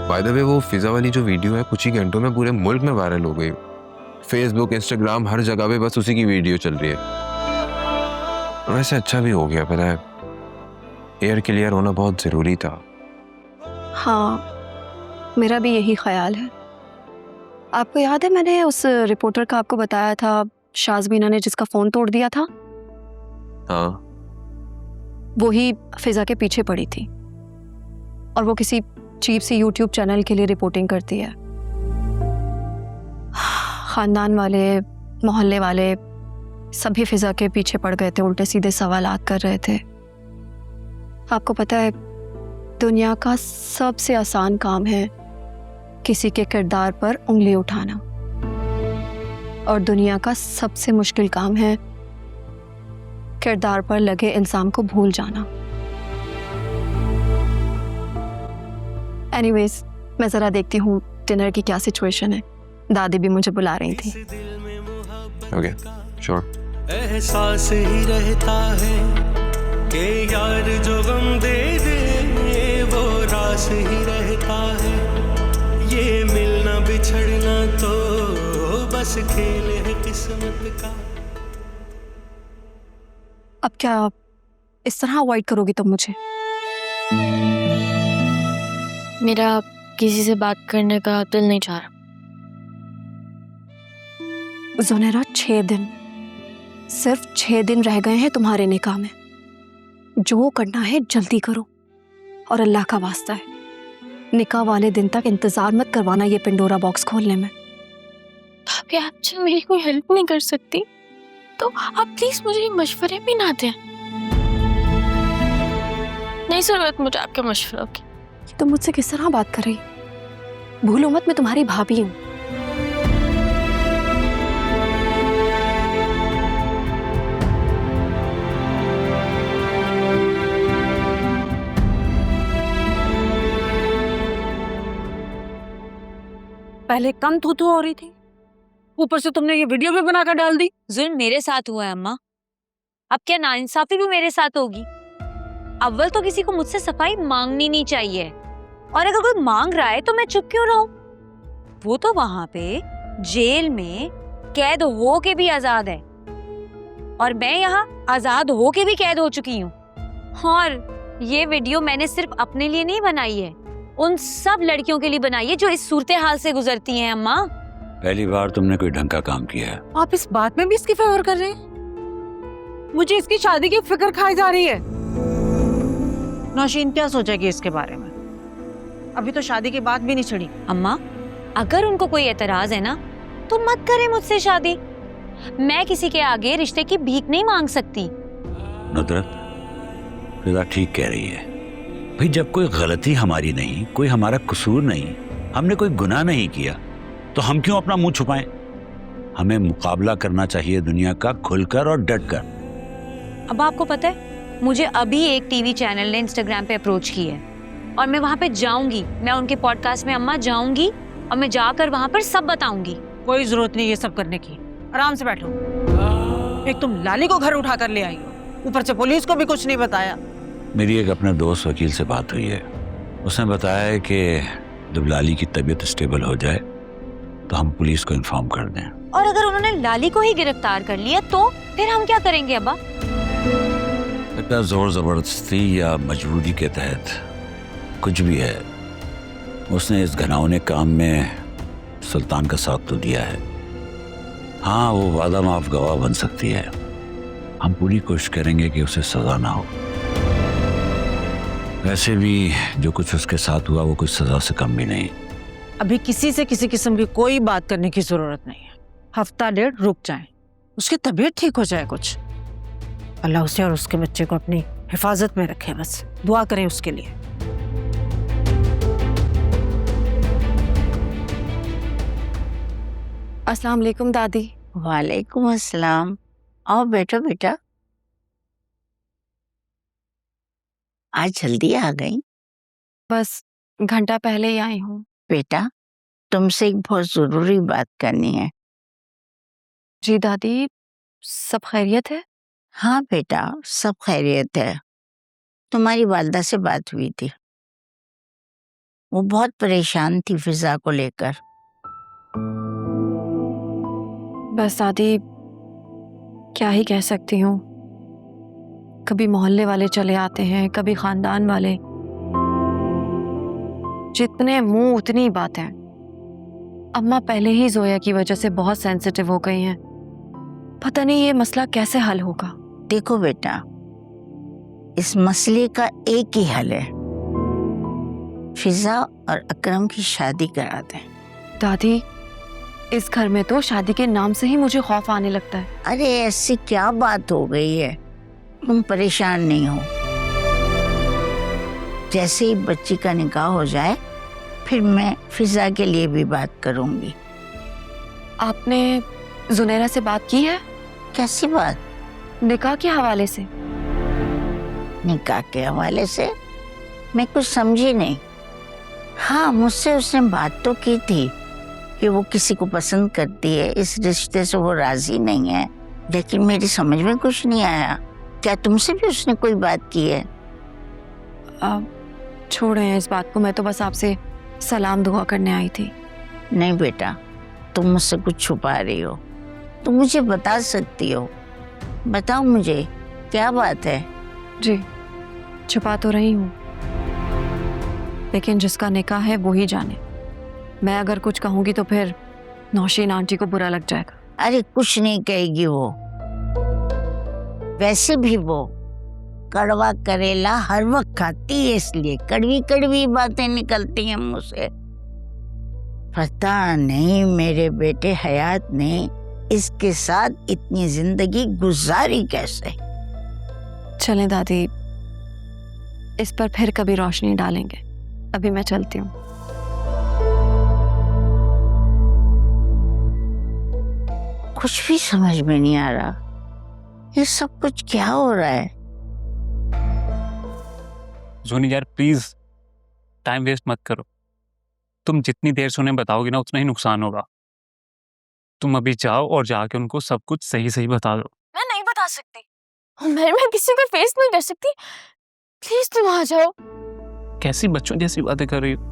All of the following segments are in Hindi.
बाय द वे वो फिजा वाली जो वीडियो है कुछ ही घंटों में पूरे मुल्क में वायरल हो गई। फेसबुक, इंस्टाग्राम, हर जगह पे बस उसी की वीडियो चल रही है। वैसे अच्छा भी हो गया, पता है, एयर क्लियर होना बहुत जरूरी था। हाँ, मेरा भी यही ख्याल है। आपको याद है मैंने उस रिपोर्टर का आपको बताया था, शाज़मीना ने जिसका फोन तोड़ दिया था? हाँ, वो ही फिजा के पीछे पड़ी थी और वो किसी चीप सी यूट्यूब चैनल के लिए रिपोर्टिंग करती है। खानदान वाले, मोहल्ले वाले सभी फिजा के पीछे पड़ गए थे, उल्टे सीधे सवालात कर रहे थे। आपको पता है, दुनिया का सबसे आसान काम है किसी के किरदार पर उंगली उठाना, और दुनिया का सबसे मुश्किल काम है किरदार पर लगे इल्जाम को भूल जाना। एनीवेज, मैं जरा देखती हूँ डिनर की क्या सिचुएशन है। दादी भी मुझे बुला रही थी। Okay, sure. एहसास ही रहता है कि यार जो गम दे दे वो रास ही रहता है। ये मिलना बिछड़ना तो बस खेल है किस्मत का। अब क्या इस तरह अवॉइड करोगी तुम मुझे? मेरा किसी से बात करने का दिल नहीं चाह रहा। ज़ुनैरा, 6 दिन, सिर्फ 6 दिन रह गए हैं तुम्हारे निकाह में। जो करना है जल्दी करो, और अल्लाह का वास्ता है निकाह वाले दिन तक इंतजार मत करवाना ये पिंडोरा बॉक्स खोलने में। भाभी, आप जब मेरी कोई हेल्प नहीं कर सकती तो आप प्लीज मुझे मशवरे भी ना दें। नहीं जरूरत मुझे आपके मशवरों की। तुम मुझसे किस तरह बात कर रही? भूलो मत, मैं तुम्हारी भाभी हूँ। पहले कम थू हो रही थी, ऊपर से तुमने ये वीडियो भी बनाकर डाल दी। जुल्म मेरे साथ हुआ है अम्मा, अब क्या नाइंसाफी भी मेरे साथ होगी? अव्वल तो किसी को मुझसे सफाई मांगनी नहीं चाहिए, और अगर कोई मांग रहा है तो मैं चुप क्यों रहूं? वो तो वहां पे जेल में कैद हो के भी आजाद है, और मैं यहाँ आजाद हो के भी कैद हो चुकी हूँ। और ये वीडियो मैंने सिर्फ अपने लिए नहीं बनाई है, उन सब लड़कियों के लिए बनाई है जो इस सूरत हाल से गुजरती हैं। अम्मा, पहली बार तुमने कोई ढंग का काम किया है। आप इस बात में भी इसकी फेवर कर रहे हैं? मुझे इसकी शादी की फिक्र खाई जा रही है। नौशीन क्या सोचेगी इसके बारे में? अभी तो शादी की बात भी नहीं छिड़ी। अम्मा, अगर उनको कोई एतराज है ना तो मत करें मुझसे शादी। मैं किसी के आगे रिश्ते की भीख नहीं मांग सकती। नुसरत, फिजा ठीक कह रही है भाई, जब कोई गलती हमारी नहीं, कोई हमारा कसूर नहीं, हमने कोई गुनाह नहीं किया, तो हम क्यों अपना मुंह छुपाएं? हमें मुकाबला करना चाहिए दुनिया का, खुलकर और डटकर। अब आपको पता है, मुझे अभी एक टीवी चैनल ने इंस्टाग्राम पे अप्रोच की है, और मैं वहां पे जाऊंगी। मैं उनके पॉडकास्ट में अम्मा जाऊंगी, और मैं जाकर वहां पर सब बताऊंगी। कोई जरूरत नहीं ये सब करने की, आराम से बैठो। एक तुम लाली को घर उठा कर ले आई हो, ऊपर से पुलिस को भी कुछ नहीं बताया। मेरी एक अपने दोस्त वकील से बात हुई है, उसने बताया है कि जब लाली की तबीयत स्टेबल हो जाए तो हम पुलिस को इन्फॉर्म कर दें। और अगर उन्होंने लाली को ही गिरफ्तार कर लिया तो फिर हम क्या करेंगे अब्बा? लगता जोर जबरदस्ती या मजबूरी के तहत कुछ भी है, उसने इस घिनौने काम में सुल्तान का साथ तो दिया है। हाँ, वो वादा माफ गवाह बन सकती है। हम पूरी कोशिश करेंगे कि उसे सजा ना हो। वैसे भी जो कुछ उसके साथ हुआ वो कुछ सजा से कम भी नहीं। अभी किसी से किसी किस्म की कोई बात करने की जरूरत नहीं है। हफ्ता डेढ़ रुक जाए, उसकी तबीयत ठीक हो जाए कुछ। अल्लाह उसे और उसके बच्चे को अपनी हिफाजत में रखे, बस दुआ करें उसके लिए। अस्सलाम वालेकुम दादी। वालेकुम अस्सलाम। आओ बैठो बेटा। आज जल्दी आ गई? बस घंटा पहले ही आई हूँ। बेटा, तुमसे एक बहुत जरूरी बात करनी है। जी दादी, सब खैरियत है? हाँ बेटा, सब खैरियत है। तुम्हारी वालदा से बात हुई थी। वो बहुत परेशान थी फिजा को लेकर। बस दादी, क्या ही कह सकती हूँ। कभी मोहल्ले वाले चले आते हैं, कभी खानदान वाले। जितने मुंह उतनी बातें। अम्मा पहले ही जोया की वजह से बहुत सेंसिटिव हो गई हैं। पता नहीं ये मसला कैसे हल होगा। देखो बेटा, इस मसले का एक ही हल है, फिजा और अकरम की शादी करा दें। दादी, इस घर में तो शादी के नाम से ही मुझे खौफ आने लगता है। अरे ऐसी क्या बात हो गई है, तुम परेशान नहीं हो। जैसे ही बच्ची का निकाह हो जाए फिर मैं फिजा के लिए भी बात करूंगी। आपने जुनैरा से बात की है? कैसी बात? निकाह के हवाले से। निकाह के हवाले से? मैं कुछ समझी नहीं। हाँ, मुझसे उसने बात तो की थी कि वो किसी को पसंद करती है, इस रिश्ते से वो राजी नहीं है, लेकिन मेरी समझ में कुछ नहीं आया। क्या तुमसे भी उसने कोई बात की है? छोड़ें इस बात को, मैं तो बस आपसे सलाम दुआ करने आई थी। नहीं बेटा, तुम मुझसे कुछ छुपा रही हो। तुम मुझे बता सकती हो, बताओ मुझे क्या बात है। जी, छुपा तो रही हूँ, लेकिन जिसका निकाह है वो ही जाने। मैं अगर कुछ कहूँगी तो फिर नौशीन आंटी को बुरा लग जाएगा। अरे कुछ नहीं कहेगी वो। वैसे भी वो कड़वा करेला हर वक्त खाती है, इसलिए कड़वी कड़वी बातें निकलती हैं मुंह से। पता नहीं मेरे बेटे हयात ने इसके साथ इतनी जिंदगी गुजारी कैसे। चलें दादी, इस पर फिर कभी रोशनी डालेंगे। अभी मैं चलती हूँ। कुछ भी समझ में नहीं आ रहा, ये सब कुछ क्या हो रहा है। जोनी यार प्लीज टाइम वेस्ट मत करो। तुम जितनी देर से उन्हें बताओगी ना उतना ही नुकसान होगा। तुम अभी जाओ और जाके उनको सब कुछ सही सही बता दो। मैं नहीं बता सकती। मैं किसी को फेस नहीं कर सकती। प्लीज तुम आ जाओ। कैसी बच्चों जैसी बातें कर रही हो?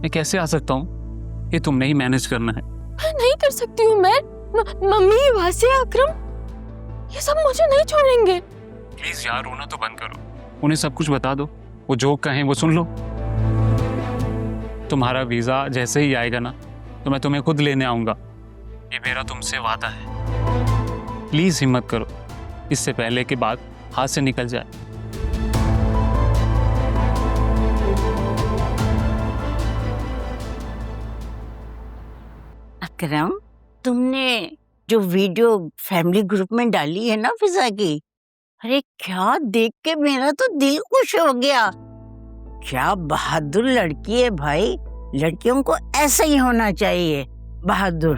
मैं कैसे आ सकता हूँ? ये तुमने ही मैनेज करना है। मैं नहीं कर सकती हूँ। मैं मम्मी, वासिया, अकरम, ये सब मुझे नहीं छोड़ेंगे। प्लीज यार रोना तो बंद करो, उन्हें सब कुछ बता दो। वो जो कहें वो सुन लो। तुम्हारा वीजा जैसे ही आएगा ना तो मैं तुम्हें खुद लेने आऊंगा। ये मेरा तुमसे वादा है। प्लीज हिम्मत करो, इससे पहले कि बात हाथ से निकल जाए। अकरम, तुमने जो वीडियो फैमिली ग्रुप में डाली है ना फिजा की, अरे क्या देख के मेरा तो दिल खुश हो गया। क्या बहादुर लड़की है भाई, लड़कियों को ऐसा ही होना चाहिए, बहादुर।